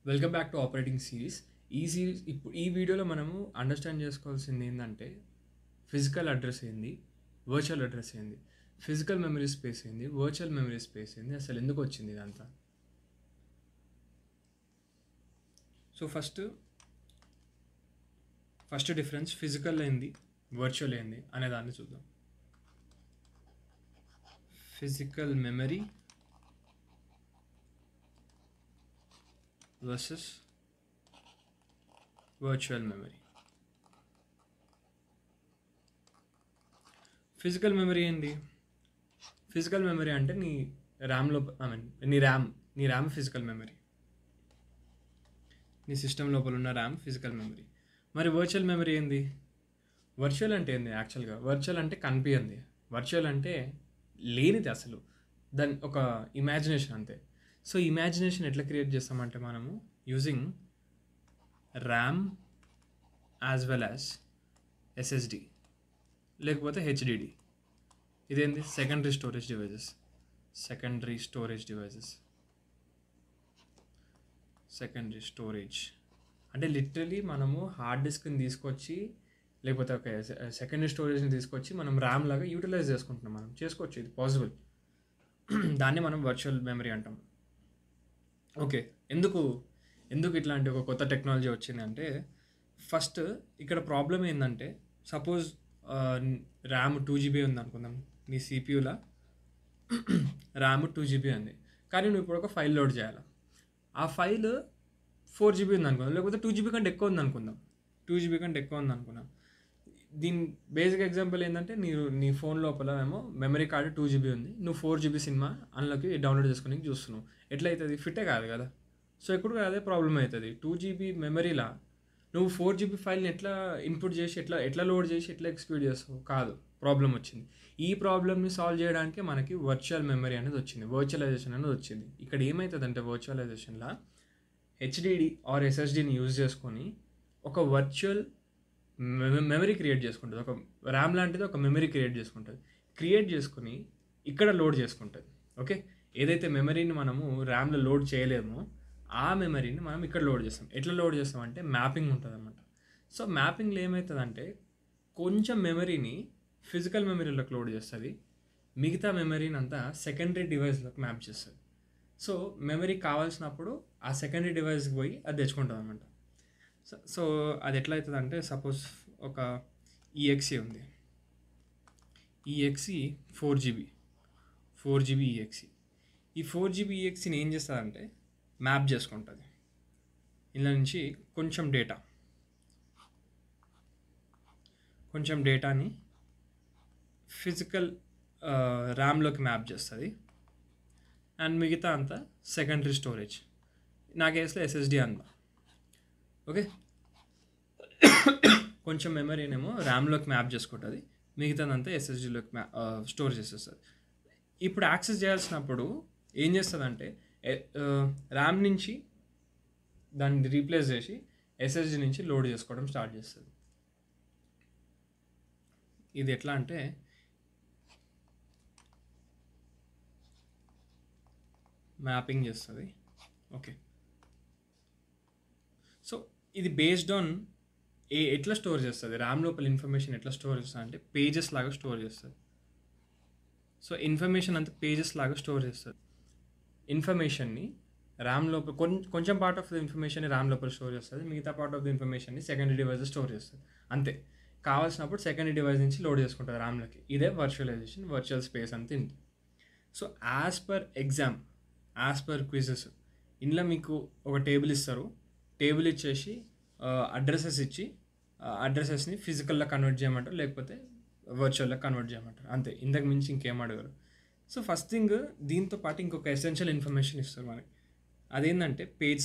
Welcome back to operating series. ఈ వీడియోలో మనము అండర్స్టాండ్ చేసుకోవాల్సింది ఏంటంటే ఫిజికల్ అడ్రస్ ఏంది, వర్చువల్ అడ్రస్ ఏంది, ఫిజికల్ మెమరీ స్పేస్ ఏంది, వర్చువల్ మెమరీ స్పేస్ ఏంది, అసలు ఎందుకు వచ్చింది ఇదంతా. సో ఫస్ట్ డిఫరెన్స్ ఫిజికల్ ఏంది, వర్చువల్ ఏంది అనే దాన్ని చూద్దాం. Physical memory versus virtual memory. Physical memory ఏంది? ఫిజికల్ మెమరీ అంటే నీ ర్యామ్లో నీ ర్యామ్ ఫిజికల్ మెమరీ, నీ సిస్టమ్ లోపల ఉన్న ర్యామ్ ఫిజికల్ మెమరీ. మరి వర్చువల్ మెమరీ ఏంది? వర్చువల్ అంటే ఏంది? యాక్చువల్గా వర్చువల్ అంటే కనిపించింది, వర్చువల్ అంటే లేనిది, అసలు దాని ఒక ఇమాజినేషన్ అంతే. సో ఇమాజినేషన్ ఎట్లా క్రియేట్ చేస్తామంటే మనము using RAM as well as SSD లేకపోతే హెచ్డిడి. ఇదేంది? సెకండరీ స్టోరేజ్ అంటే లిటరలీ మనము హార్డ్ డిస్క్ని తీసుకొచ్చి లేకపోతే ఒక సెకండరీ స్టోరేజ్ని తీసుకొచ్చి మనం ర్యామ్ లాగా యూటిలైజ్ చేసుకుంటున్నాం, మనం చేసుకోవచ్చు, ఇది పాసిబుల్. దాన్ని మనం వర్చువల్ మెమరీ అంటాం. ఓకే, ఎందుకు ఇట్లాంటి ఒక కొత్త టెక్నాలజీ వచ్చింది అంటే, ఫస్ట్ ఇక్కడ ప్రాబ్లం ఏంటంటే, సపోజ్ ర్యామ్ 2GB ఉంది అనుకుందాం, నీ సిపియూలో ర్యామ్ 2GB ఉంది, కానీ నువ్వు ఇప్పుడు ఒక ఫైల్ లోడ్ చేయాలి. ఆ ఫైల్ 4GB ఉంది అనుకుందాం, లేకపోతే 2GB కంటే ఎక్కువ ఉంది అనుకుందాం. దీని బేసిక్ ఎగ్జాంపుల్ ఏంటంటే, నీ ఫోన్ లోపల ఏమో మెమరీ కార్డు 2GB ఉంది, నువ్వు 4GB సినిమా అందులోకి డౌన్లోడ్ చేసుకుని చూస్తున్నావు. ఎట్లా అవుతుంది? ఫిట్టే కాదు కదా. సో ఎప్పుడు అదే ప్రాబ్లం అవుతుంది. 2GB మెమరీలా నువ్వు 4GB ఫైల్ని ఎట్లా ఇన్పుట్ చేసి ఎట్లా లోడ్ చేసి ఎట్లా ఎక్స్క్యూట్ చేస్తావు? కాదు, ప్రాబ్లం వచ్చింది. ఈ ప్రాబ్లమ్ని సాల్వ్ చేయడానికి మనకి వర్చువల్ మెమరీ అనేది వచ్చింది, వర్చువలైజేషన్ అనేది వచ్చింది. ఇక్కడ ఏమవుతుందంటే వర్చువలైజేషన్లో హెచ్డిడి ఆర్ ఎస్ఎస్డిని యూజ్ చేసుకొని ఒక వర్చువల్ మెమరీ క్రియేట్ చేసుకుంటుంది. ఒక ర్యామ్ లాంటిది ఒక మెమరీ క్రియేట్ చేసుకుని ఇక్కడ లోడ్ చేసుకుంటుంది. ఓకే, ఏదైతే మెమరీని మనము ర్యామ్లో లోడ్ చేయలేమో ఆ మెమరీని మనం ఇక్కడ లోడ్ చేస్తాం. ఎట్లా లోడ్ చేస్తామంటే మ్యాపింగ్ ఉంటుంది అన్నమాట. సో మ్యాపింగ్లో ఏమవుతుందంటే కొంచెం మెమరీని ఫిజికల్ మెమరీలోకి లోడ్ చేస్తుంది, మిగతా మెమరీని అంతా సెకండరీ డివైస్లోకి మ్యాప్ చేస్తుంది. సో మెమరీ కావాల్సినప్పుడు ఆ సెకండరీ డివైస్కి పోయి అది తెచ్చుకుంటుంది అన్నమాట. సో అది ఎట్లా అవుతుంది అంటే, సపోజ్ ఒక ఈఎక్సీ ఉంది, ఈఎక్సీ 4GB ఈఎక్సీ. ఈ 4GB ఈఎక్సీని ఏం చేస్తుందంటే మ్యాప్ చేసుకుంటుంది. ఇందులో నుంచి కొంచెం డేటాని ఫిజికల్ ర్యామ్లోకి మ్యాప్ చేస్తుంది, అండ్ మిగతా అంతా సెకండరీ స్టోరేజ్, నా కేసులో ఎస్ఎస్డి అంతా. ఓకే, కొంచెం మెమరీనేమో ర్యామ్లోకి మ్యాప్ చేసుకుంటుంది, మిగతాదంతా ఎస్ఎస్డిలోకి స్టోర్ చేసేస్తుంది. ఇప్పుడు యాక్సెస్ చేయాల్సినప్పుడు ఏం చేస్తుందంటే ర్యామ్ నుంచి దాన్ని రీప్లేస్ చేసి ఎస్ఎస్డి నుంచి లోడ్ చేసుకోవడం స్టార్ట్ చేస్తుంది. ఇది ఎట్లా అంటే మ్యాపింగ్ చేస్తుంది. ఓకే, సో ఇది బేస్డ్ ఆన్ ఎట్లా స్టోర్ చేస్తుంది, ర్యామ్ లోపల ఇన్ఫర్మేషన్ ఎట్లా స్టోర్ చేస్తుంది అంటే పేజెస్ లాగా స్టోర్ చేస్తుంది. సో ఇన్ఫర్మేషన్ అంతా పేజెస్ లాగా స్టోర్ చేస్తుంది. ఇన్ఫర్మేషన్ని ర్యామ్ లోపల కొంచెం part of the information RAM లోపల స్టోర్ చేస్తుంది, మిగతా పార్ట్ ఆఫ్ ద ఇన్ఫర్మేషన్ని సెకండరీ డివైస్ స్టోర్ చేస్తుంది. అంతే, కావాల్సినప్పుడు సెకండరీ డివైస్ నుంచి లోడ్ చేసుకుంటుంది ర్యామ్లోకి. ఇదే వర్చువలైజేషన్, వర్చువల్ స్పేస్ అంతే. సో యాజ్ పర్ క్విజెస్ ఇందులో మీకు ఒక టేబుల్ ఇస్తారు, టేబుల్ ఇచ్చేసి అడ్రసెస్ ఇచ్చి అడ్రసెస్ని ఫిజికల్లో కన్వర్ట్ చేయమంటారు, లేకపోతే వర్చువల్లో కన్వర్ట్ చేయమంటారు, అంతే. ఇంతకు మించి ఇంకేం అడగరు. సో ఫస్ట్ థింగ్, దీంతో పాటు ఇంకొక ఎసెన్షియల్ ఇన్ఫర్మేషన్ ఇస్తారు మనకి. అదేంటంటే పేజ్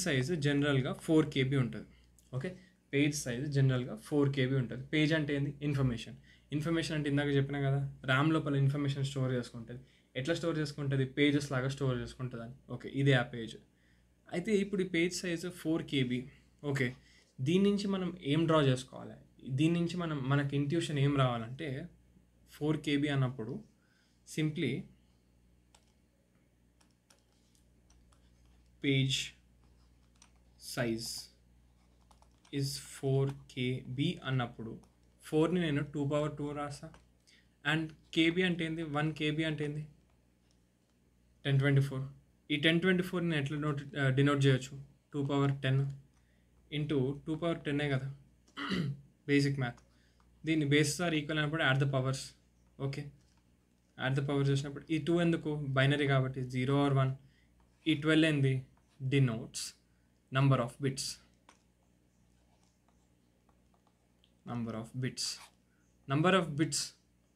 సైజ్ జనరల్గా 4KB ఉంటుంది. ఓకే, పేజ్ సైజ్ జనరల్గా 4KB ఉంటుంది. పేజ్ అంటే ఏంది? ఇన్ఫర్మేషన్ అంటే ఇందాక చెప్పినా కదా, ర్యామ్ లోపల ఇన్ఫర్మేషన్ స్టోర్ చేసుకుంటుంది. ఎట్లా స్టోర్ చేసుకుంటుంది? పేజెస్ లాగా స్టోర్ చేసుకుంటుంది అని. ఓకే, ఇదే ఆ పేజ్. అయితే ఇప్పుడు ఈ పేజ్ సైజు 4KB. ఓకే, దీని నుంచి మనం ఏం డ్రా చేసుకోవాలి? దీని నుంచి మనకి ఇంట్యూషన్ ఏం రావాలంటే 4KB అన్నప్పుడు simply page size is 4KB అన్నప్పుడు 4ని నేను 2^2 రాస్తా. అండ్ కేబీ అంటే ఏంది, 1KB అంటే ఏంది, 1024. ఈ 1024ని ఎట్లా డినోట్ చేయొచ్చు, 2^10 ఇంటూ 2^10 కదా బేసిక్ మ్యాథ్. దీన్ని బేసెస్ ఆర్ ఈక్వల్ అయినప్పుడు add the powers. Okay, add the powers చేసినప్పుడు ఈ 2 ఎందుకు, బైనరీ కాబట్టి 0 or 1. ఈ 12 ఏంది, denotes number of bits. Number of bits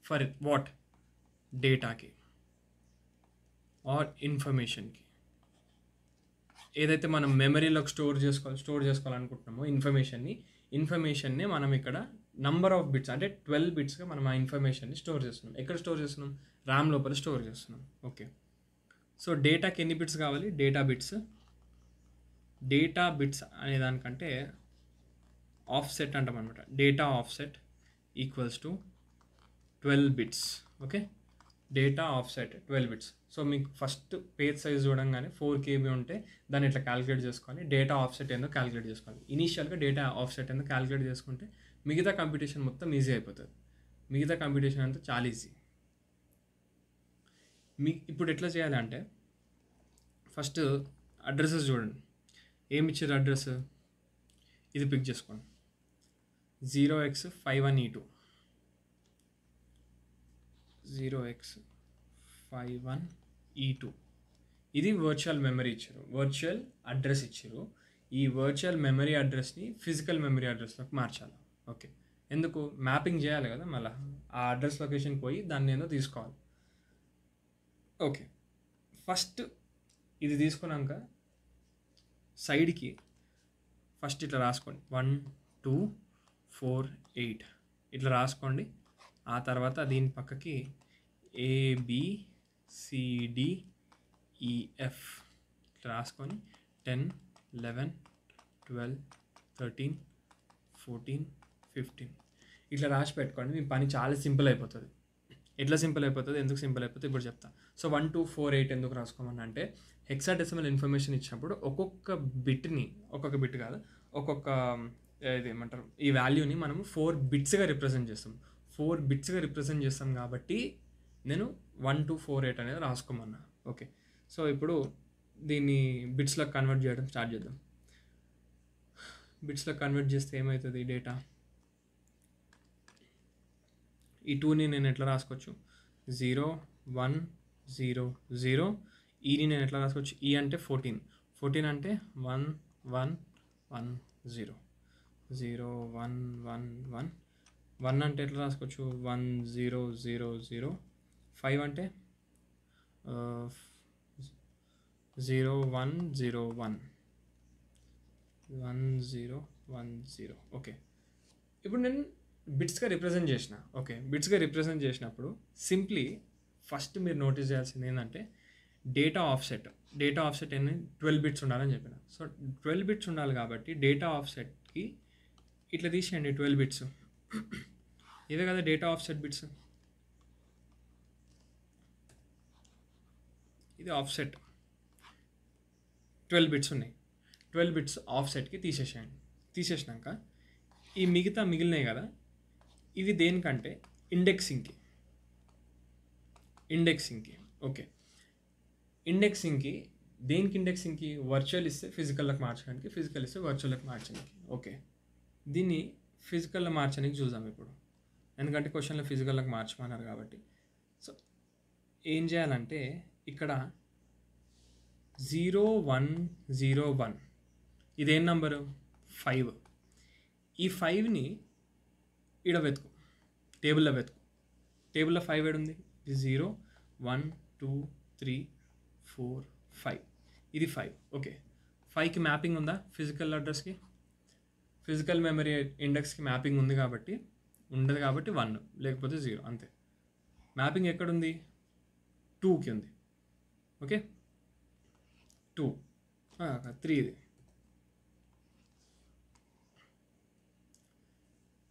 for what, డేటాకి ఆర్ ఇన్ఫర్మేషన్కి. ఏదైతే మనం మెమరీలోకి స్టోర్ చేసుకోవాలనుకుంటున్నామో ఇన్ఫర్మేషన్ని మనం ఇక్కడ నంబర్ ఆఫ్ బిట్స్ అంటే 12 బిట్స్గా మనం ఆ ఇన్ఫర్మేషన్ని స్టోర్ చేస్తున్నాం. ఎక్కడ స్టోర్ చేస్తున్నాం, ర్యామ్ లోపల స్టోర్ చేస్తున్నాం. ఓకే, సో డేటాకి ఎన్ని బిట్స్ కావాలి, డేటా బిట్స్ అనే దానికంటే ఆఫ్సెట్ అంటాం అనమాట. Data offset equals to 12 bits. Okay, data offset 12 bits. So మీకు ఫస్ట్ పేజ్ సైజ్ చూడంగానే 4KB ఉంటే దాన్ని ఇట్లా క్యాలిక్యులేట్ చేసుకోవాలి. డేటా ఆఫ్సెట్ ఏందో క్యాలిక్యులేట్ చేసుకోవాలి. ఇనీషియల్గా డేటా ఆఫ్సెట్ ఏందో క్యాలిక్యులేట్ చేసుకుంటే మిగతా కంప్యూటేషన్ మొత్తం ఈజీ అయిపోతుంది. మిగతా కంప్యూటేషన్ అంతా చాలా ఈజీ. ఇప్పుడు ఎట్లా చేయాలంటే ఫస్ట్ అడ్రసెస్ చూడండి. ఏమి ఇచ్చారు అడ్రస్, ఇది పిక్ చేసుకోండి. 0x51E2 0x51E2 ఇది వర్చువల్ మెమరీ ఇచ్చారు, వర్చువల్ అడ్రస్ ఇచ్చారు. ఈ వర్చువల్ మెమరీ అడ్రస్ని ఫిజికల్ మెమరీ అడ్రస్లోకి మార్చాలి. ఓకే, ఎందుకు, మ్యాపింగ్ చేయాలి కదా, మళ్ళీ ఆ అడ్రస్ లొకేషన్ పోయి దాన్ని ఏదో తీసుకోవాలి. ఓకే, ఫస్ట్ ఇది తీసుకున్నాక సైడ్కి ఫస్ట్ ఇట్లా రాసుకోండి, 1 2 4 8 ఇట్లా రాసుకోండి. ఆ తర్వాత దీని పక్కకి ABCDEF ఇట్లా రాసుకొని 10 11 12 13 14 15 ఇట్లా రాసి పెట్టుకోండి. మీ పని చాలా సింపుల్ అయిపోతుంది. ఎట్లా సింపుల్ అయిపోతుంది, ఎందుకు సింపుల్ అయిపోతుంది ఇప్పుడు చెప్తా. సో 1 2 4 8 ఎందుకు రాసుకోమని అంటే హెక్సాడెసిమల్ ఇన్ఫర్మేషన్ ఇచ్చినప్పుడు ఒక్కొక్క బిట్ కాదు, ఒక్కొక్క ఇది ఏమంటారు, ఈ వాల్యూని మనము 4 బిట్స్గా రిప్రజెంట్ చేస్తాం. 4 బిట్స్గా రిప్రజెంట్ చేస్తాం కాబట్టి నేను 1 2 4 8 అనేది రాసుకోమన్నా. ఓకే, సో ఇప్పుడు దీన్ని బిట్స్లోకి కన్వర్ట్ చేయడం స్టార్ట్ చేద్దాం. బిట్స్లోకి కన్వర్ట్ చేస్తే ఏమవుతుంది, డేటా ఈ 2ని నేను ఎట్లా రాసుకోవచ్చు, 0 1 0 0. ఈని నేను ఎట్లా రాసుకోవచ్చు, ఈ అంటే 14 అంటే 1 1 1 0 0 1 1 1 1 అంటే ఎట్లా రాసుకోవచ్చు, 1 0 0 0. 5 అంటే 0 1 0 1 1 0 1 0. ఓకే, ఇప్పుడు నేను బిట్స్గా రిప్రజెంట్ చేసిన. ఓకే, బిట్స్గా రిప్రజెంట్ చేసినప్పుడు సింప్లీ ఫస్ట్ మీరు నోటీస్ చేయాల్సింది ఏంటంటే డేటా ఆఫ్సెట్ అనేది 12 బిట్స్ ఉండాలని చెప్పిన. సో 12 బిట్స్ ఉండాలి కాబట్టి డేటా ఆఫ్సెట్కి ఇట్లా తీసేయండి 12 బిట్స్. ఇవే కదా డేటా ఆఫ్సెట్ బిట్స్. ఇది ఆఫ్సెట్ 12 బిట్స్ ఉన్నాయి. 12 బిట్స్ ఆఫ్సెట్కి తీసేసేయండి. తీసేసినాక ఈ మిగిలినాయి కదా, ఇవి దేనికంటే ఇండెక్సింగ్కి. ఓకే, ఇండెక్సింగ్కి దేనికి, ఇండెక్సింగ్కి వర్చువల్ ఇస్తే ఫిజికల్లోకి మార్చడానికి, ఫిజికల్ ఇస్తే వర్చువల్లోకి మార్చడానికి. ఓకే, దీన్ని ఫిజికల్లో మార్చడానికి చూద్దాం ఇప్పుడు, ఎందుకంటే క్వశ్చన్లో ఫిజికల్లోకి మార్చమన్నారు కాబట్టి. సో ఏం చేయాలంటే ఇక్కడ 0 1 0 1 ఇదేం నంబరు, 5. ఈ 5ని ఈడ వెతుకు, టేబుల్లో వెతుకు. టేబుల్లో 5 ఏడుంది, 0 1 2 3 4 5. ఇది 5. ఓకే, 5కి మ్యాపింగ్ ఉందా ఫిజికల్ అడ్రస్కి, ఫిజికల్ మెమరీ ఇండెక్స్కి మ్యాపింగ్ ఉంది కాబట్టి ఉండదు కాబట్టి 1 లేకపోతే 0 అంతే. మ్యాపింగ్ ఎక్కడుంది, 2కి ఉంది. ఓకే, 2 3 ఇది.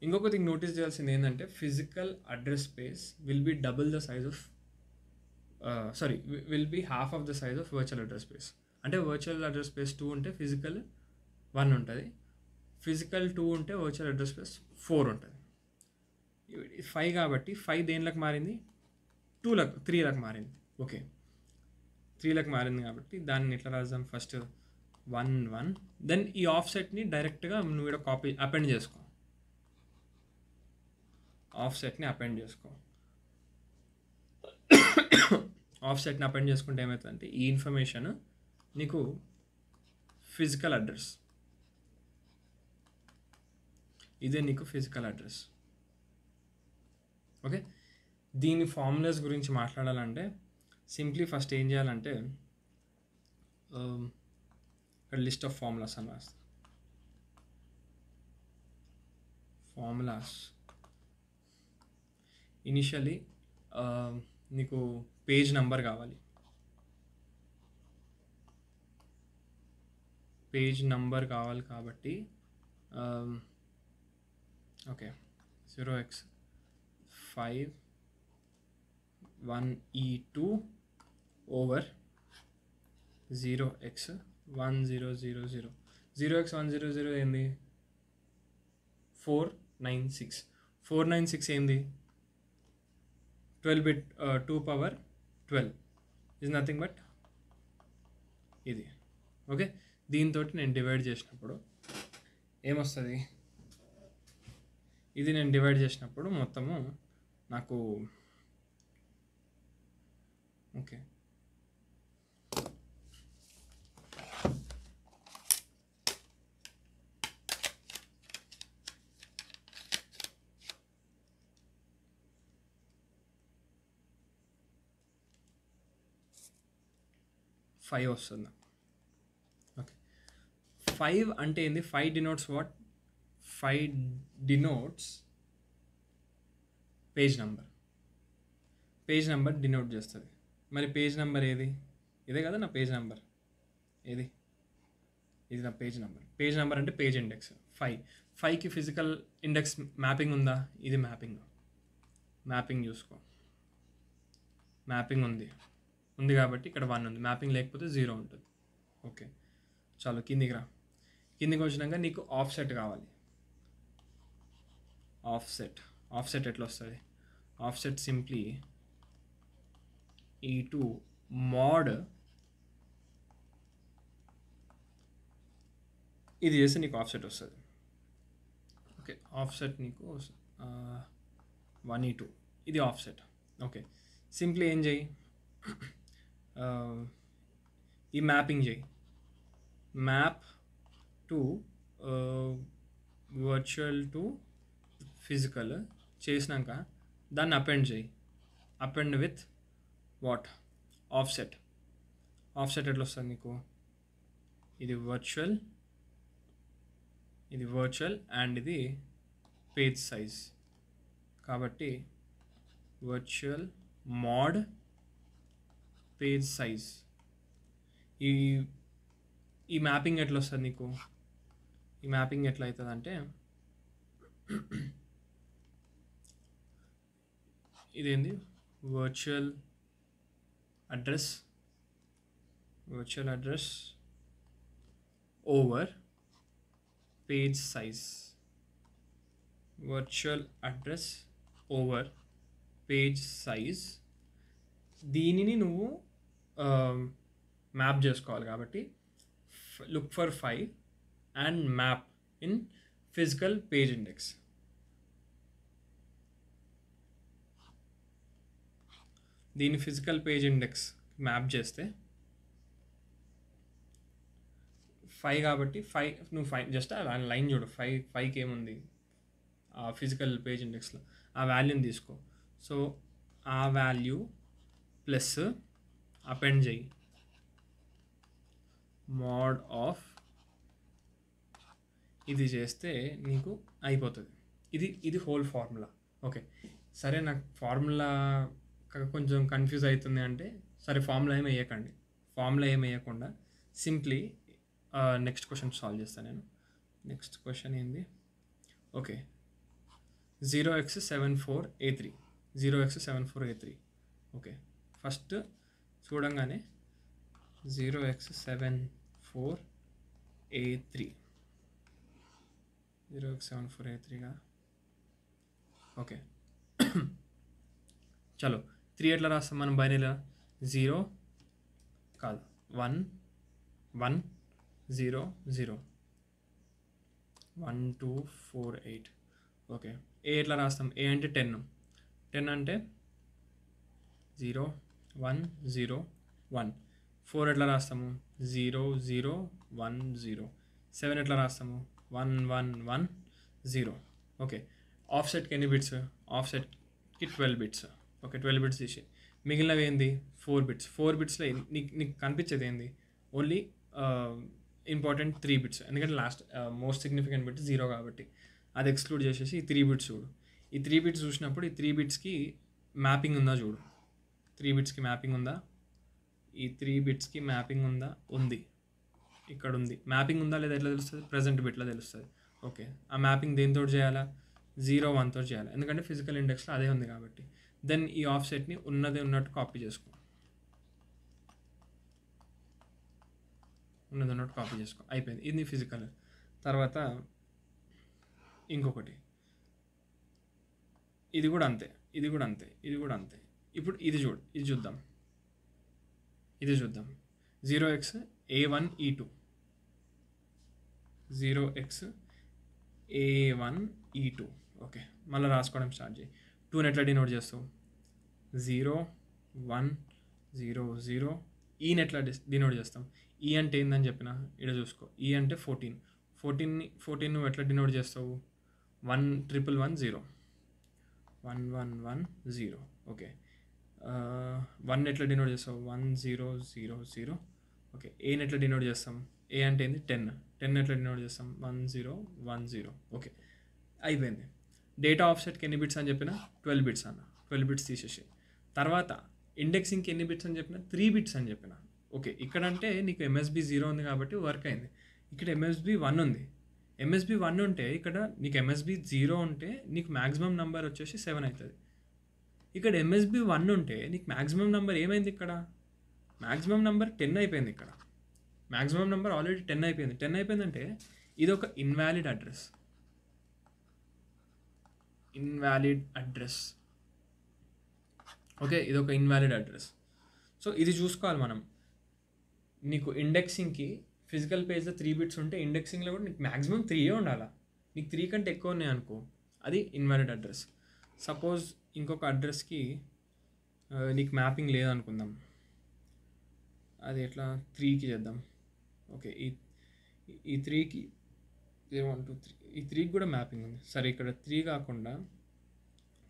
ఇంకొక థింగ్ నోటీస్ చేయాల్సింది ఏంటంటే physical address space will be half of the size of virtual address space. అంటే వర్చువల్ అడ్రస్ స్పేస్ 2 ఉంటే ఫిజికల్ 1 ఉంటుంది, ఫిజికల్ 2 ఉంటే వర్చువల్ అడ్రస్ స్పేస్ 4 ఉంటుంది. 5 కాబట్టి 5 దేనిలోకి మారింది, 3లకు మారింది. ఓకే, 3లకు మారింది కాబట్టి దాన్ని ఎట్లా రాద్దాం, ఫస్ట్ 1 1, దెన్ ఈ ఆఫ్సెట్ని డైరెక్ట్గా నువ్వు ఇక్కడ కాపీ అపెండ్ చేసుకో, ఆఫ్సెట్ని అపెండ్ చేసుకో. ఆఫ్సెట్ని అపెండ్ చేసుకుంటే ఏమవుతుందంటే ఈ ఇన్ఫర్మేషన్ నీకు ఫిజికల్ అడ్రస్, ఇదే నీకు ఫిజికల్ అడ్రస్. ఓకే, దీని ఫార్ములాస్ గురించి మాట్లాడాలంటే సింప్లీ ఫస్ట్ ఏం చేయాలంటే ఇక్కడ లిస్ట్ ఆఫ్ ఫార్ములాస్ అని రాస్తా. ఫార్ములాస్ ఇనిషియలీ నీకు పేజ్ నెంబర్ కావాలి, పేజ్ నంబర్ కావాలి కాబట్టి okay 0x51E2 over 0x1000. 0x100 ఏంది, 496. 496 ఏంది, 12 bit 2 power 12 is nothing but ఇది. ఓకే, దీంతో నేను డివైడ్ చేసినప్పుడు ఏమొస్తుంది, ఇది నేను డివైడ్ చేసినప్పుడు మొత్తము నాకు ఓకే 5 వస్తుంది. ఓకే, 5 అంటే ఏంది, 5 denotes what, 5 denotes page number, page number denote చేస్తుంది. మరి పేజ్ నెంబర్ ఏది, ఇదే కదా నా పేజ్ నెంబర్, ఏది, ఇది నా పేజ్ నెంబర్. పేజ్ నెంబర్ అంటే పేజ్ ఇండెక్స్ 5. 5కి ఫిజికల్ ఇండెక్స్ మ్యాపింగ్ ఉందా, ఇది మ్యాపింగ్ చూసుకో, మ్యాపింగ్ ఉంది కాబట్టి ఇక్కడ 1 ఉంది, మ్యాపింగ్ లేకపోతే 0 ఉంటుంది. ఓకే, చాలు కిందికి రా. కిందికి వచ్చినాక నీకు ఆఫ్సెట్ కావాలి. ఆఫ్సెట్ ఎట్లా వస్తుంది, ఆఫ్సెట్ సింప్లీ E2 mod ఇది చేస్తే నీకు ఆఫ్సెట్ వస్తుంది. ఓకే, ఆఫ్సెట్ నీకు 1E2 ఇది ఆఫ్సెట్. ఓకే, సింప్లీ ఏం చేయి, ఈ మ్యాపింగ్ చేయి, map to virtual to physical చేసినాక దాన్ని అపెండ్ చేయి, అపెండ్ విత్ వాట్, ఆఫ్సెట్ ఎట్లా వస్తుంది నీకు, ఇది వర్చువల్ అండ్ ఇది పేజ్ సైజ్ కాబట్టి వర్చువల్ మోడ్ పేజ్ సైజ్. ఈ మ్యాపింగ్ ఎట్లా వస్తుంది నీకు, ఈ మ్యాపింగ్ ఎట్లా అవుతుంది అంటే ఇదేంది, virtual address over page size, virtual address over page size. దీనిని నువ్వు మ్యాప్ చేసుకోవాలి కాబట్టి look for 5 and map in physical page index. దీని ఫిజికల్ పేజ్ ఇండెక్స్ మ్యాప్ చేస్తే 5 కాబట్టి 5 నువ్వు 5 జస్ట్ ఆ లైన్ చూడు, 5కి ఏముంది ఆ ఫిజికల్ పేజ్ ఇండెక్స్లో ఆ వాల్యూని తీసుకో. సో ఆ వాల్యూ ప్లస్ అపెండ్ చేయి మోడ్ ఆఫ్ ఇది చేస్తే నీకు అయిపోతుంది. ఇది హోల్ ఫార్ములా. ఓకే, సరే నాకు ఫార్ములా కొంచెం కన్ఫ్యూజ్ అవుతుంది అంటే సరే ఫార్ములా ఏమి వేయకుండా సింప్లీ నెక్స్ట్ క్వశ్చన్ సాల్వ్ చేస్తాను నేను. నెక్స్ట్ క్వశ్చన్ ఏంది, ఓకే 0x74A3. ఓకే, ఫస్ట్ చూడంగానే 0x74A3 0x74A3గా ఓకే. చలో 3 ఎట్లా రాస్తాం మనం బైనరీలో? 0 కాదు 1 1 0 0 1 2 4 8 ఓకే. ఏ ఎట్లా రాస్తాం? ఏ అంటే 10 అంటే 0 1 0 1. 4 ఎట్లా రాస్తాము? 0 0 1 0. 7 ఎట్లా రాస్తాము? 1 1 1 0. ఓకే. ఆఫ్సెట్కి ఎన్ని బిట్స్? ఆఫ్సెట్కి 12 బిట్స్. ఓకే, 12 బిట్స్ తీసి మిగిలినవి ఏంది? 4 బిట్స్. 4 బిట్స్లో నీకు కనిపించేది ఏంది? Only important 3 bits. ఎందుకంటే లాస్ట్ మోస్ట్ సిగ్నిఫికెంట్ బిట్ 0 కాబట్టి అది ఎక్స్క్లూడ్ చేసేసి ఈ 3 బిట్స్ చూడు. ఈ 3 బిట్స్ చూసినప్పుడు ఈ 3 బిట్స్కి మ్యాపింగ్ ఉందా చూడు. 3 బిట్స్కి మ్యాపింగ్ ఉందా? ఈ 3 బిట్స్కి మ్యాపింగ్ ఉందా? ఉంది, ఇక్కడ ఉంది. మ్యాపింగ్ ఉందా లేదా ఎట్లా తెలుస్తుంది? ప్రజెంట్ బిట్లో తెలుస్తుంది. ఓకే, ఆ మ్యాపింగ్ దేనితో చేయాలా? 0 1 తోటి చేయాలి, ఎందుకంటే ఫిజికల్ ఇండెక్స్లో అదే ఉంది కాబట్టి. దెన్ ఈ ఆఫ్సెట్ని ఉన్నట్టు కాపీ చేసుకో, అయిపోయింది. ఇది ఫిజికల్. తర్వాత ఇంకొకటి, ఇది కూడా అంతే. ఇప్పుడు ఇది చూద్దాం. 0xA1E2 0xA1E2. ఓకే, మళ్ళీ రాసుకోవడం స్టార్ట్ చేయి. 2ని ఎట్లా డినోట్ చేస్తావు? 0 1 0 0. ఈని ఎట్లా డినోట్ చేస్తాం? ఈ అంటే ఏందని చెప్పిన ఇక్కడ చూసుకో. ఈ అంటే 14 నువ్వు ఎట్లా డినోట్ చేస్తావు? 1 1 1 0 1 1 1 0. ఓకే, 1 ఎట్లా డినోట్ చేస్తావు? 1 0 0 0. ఓకే, ఏని ఎట్లా డినోట్ చేస్తాం? ఏ అంటే ఏంది? 10 ఎట్లా డినోట్ చేస్తాం? 1 0 1 0. ఓకే, అయిపోయింది. డేటా ఆఫ్సెట్కి ఎన్ని బిట్స్ అని చెప్పిన? 12 బిట్స్ అన్న. 12 బిట్స్ తీసేసి తర్వాత ఇండెక్సింగ్కి ఎన్ని బిట్స్ అని చెప్పిన? 3 బిట్స్ అని చెప్పిన. ఓకే, ఇక్కడ అంటే నీకు MSB 0 ఉంది కాబట్టి వర్క్ అయింది. ఇక్కడ MSB 1 ఉంది. MSB 1 ఉంటే ఇక్కడ నీకు MSB 0 ఉంటే నీకు మ్యాక్సిమం నెంబర్ వచ్చేసి 7 అవుతుంది. ఇక్కడ MSB 1 ఉంటే నీకు మ్యాక్సిమం నెంబర్ ఏమైంది? ఇక్కడ మ్యాక్సిమం నెంబర్ 10 అయిపోయింది. ఇక్కడ మ్యాక్సిమం నెంబర్ ఆల్రెడీ 10 అయిపోయింది. 10 అయిపోయిందంటే ఇది ఒక ఇన్వాలిడ్ అడ్రస్. ఓకే, ఇది ఒక ఇన్వాలిడ్ అడ్రస్. సో ఇది చూసుకోవాలి మనం. నీకు ఇండెక్సింగ్కి ఫిజికల్ పేజ్లో 3 బిట్స్ ఉంటే ఇండెక్సింగ్లో కూడా నీకు మ్యాక్సిమం 3 ఉండాలా. నీకు 3 కంటే ఎక్కువ ఉన్నాయి అనుకో, అది ఇన్వాలిడ్ అడ్రస్. సపోజ్ ఇంకొక అడ్రస్కి నీకు మ్యాపింగ్ లేదనుకుందాం, అది ఎట్లా? 3కి చేద్దాం. ఓకే, ఈ 3కి 0 1 2 3, ఈ 3కి కూడా మ్యాపింగ్ ఉంది. సరే, ఇక్కడ 3 కాకుండా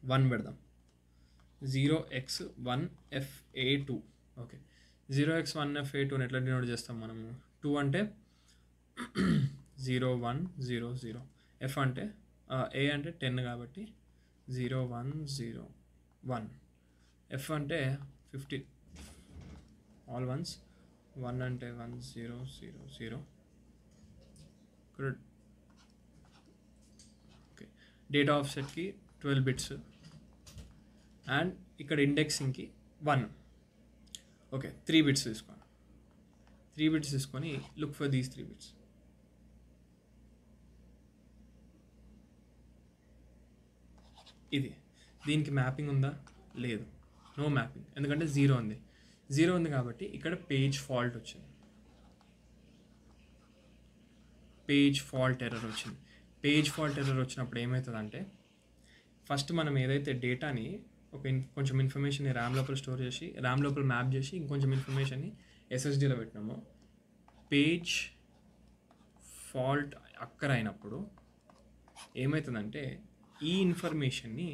1 పెడదాం. 0x1FA2. ఓకే, 0x1FA2 ఎట్లా డినోట్ చేస్తాం మనము? 2 అంటే 0 1 0 0. F అంటే A అంటే 10 కాబట్టి 0 1 0 1. F అంటే 50 ఆల్ వన్స్. 1 అంటే 1 0 0 0. ఓకే, డేటా ఆఫ్సెట్కి 12 బిట్స్ అండ్ ఇక్కడ ఇండెక్సింగ్కి 1. ఓకే, 3 బిట్స్ తీసుకోండి. 3 బిట్స్ తీసుకొని లుక్ ఫర్ దీస్ 3 బిట్స్. ఇది దీనికి మ్యాపింగ్ ఉందా? లేదు, నో మ్యాపింగ్. ఎందుకంటే 0 ఉంది. 0 ఉంది కాబట్టి ఇక్కడ పేజ్ ఫాల్ట్ వచ్చింది. పేజ్ ఫాల్ట్ ఎర్రర్ వచ్చినప్పుడు ఏమవుతుందంటే, ఫస్ట్ మనం ఏదైతే డేటాని కొంచెం ఇన్ఫర్మేషన్ని ర్యామ్ లోపల స్టోర్ చేసి ర్యామ్ లోపల మ్యాప్ చేసి ఇంకొంచెం ఇన్ఫర్మేషన్ని SSDలో పెట్టినామో, పేజ్ ఫాల్ట్ అయినప్పుడు ఏమవుతుందంటే ఈ ఇన్ఫర్మేషన్ని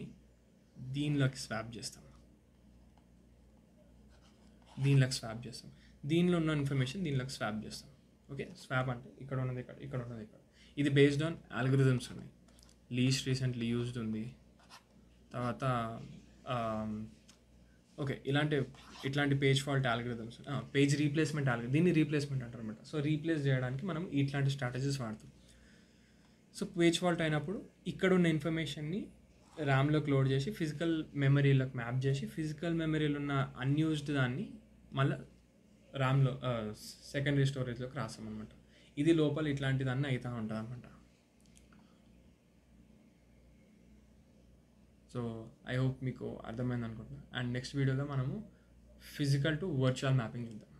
దీనిలోకి స్వాప్ చేస్తాం. దీనిలో ఉన్న ఇన్ఫర్మేషన్ దీనిలోకి స్వాప్ చేస్తాం. ఓకే, స్వాప్ అంటే ఇక్కడ ఉన్నది ఇక్కడ ఉన్నది ఇక్కడ. ఇది బేస్డ్ ఆన్ ఆల్గరిథమ్స్ ఉన్నాయి. లీస్ట్ రీసెంట్లీ యూజ్డ్ ఉంది. తర్వాత ఓకే, ఇట్లాంటి page fault algorithms, page replacement దీన్ని రీప్లేస్మెంట్ అంటారు అనమాట. సో రీప్లేస్ చేయడానికి మనం ఇట్లాంటి స్ట్రాటజీస్ వాడతాం. సో పేజ్ ఫాల్ట్ అయినప్పుడు ఇక్కడ ఉన్న ఇన్ఫర్మేషన్ని ర్యామ్లోకి లోడ్ చేసి ఫిజికల్ మెమరీలోకి మ్యాప్ చేసి ఫిజికల్ మెమరీలో ఉన్న అన్యూజ్డ్ దాన్ని మళ్ళీ ర్యామ్లో సెకండరీ స్టోరేజ్లోకి రాస్తామన్నమాట. ఇది లోపల ఇట్లాంటిదన్నీ అవుతూ ఉంటుంది అనమాట. సో ఐ హోప్ మీకు అర్థమైంది అనుకుంటున్నాను. అండ్ నెక్స్ట్ వీడియోలో మనము ఫిజికల్ టు వర్చువల్ మ్యాపింగ్ చూద్దాం.